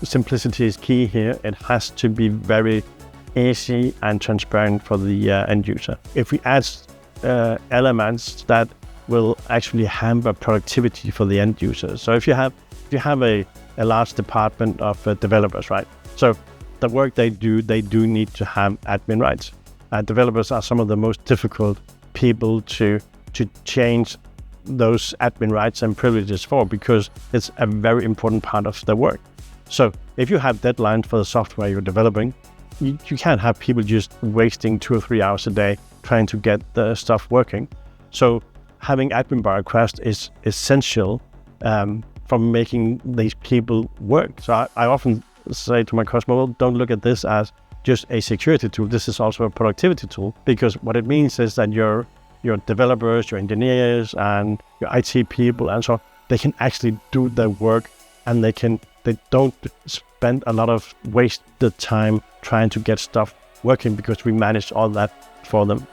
simplicity is key here. It has to be very easy and transparent for the end user. If we add elements that will actually hamper productivity for the end user. So if you have a large department of developers, right? So the work they do need to have admin rights. Developers are some of the most difficult people to change those admin rights and privileges for, because it's a very important part of the work. So if you have deadlines for the software you're developing, you can't have people just wasting 2 or 3 hours a day trying to get the stuff working. So having admin bar request is essential for making these people work. So I often say to my customer, well, don't look at this as just a security tool. This is also a productivity tool, because what it means is that your developers, your engineers, and your IT people, and so on, they can actually do their work, and they don't spend a lot of wasted time trying to get stuff working, because we manage all that for them.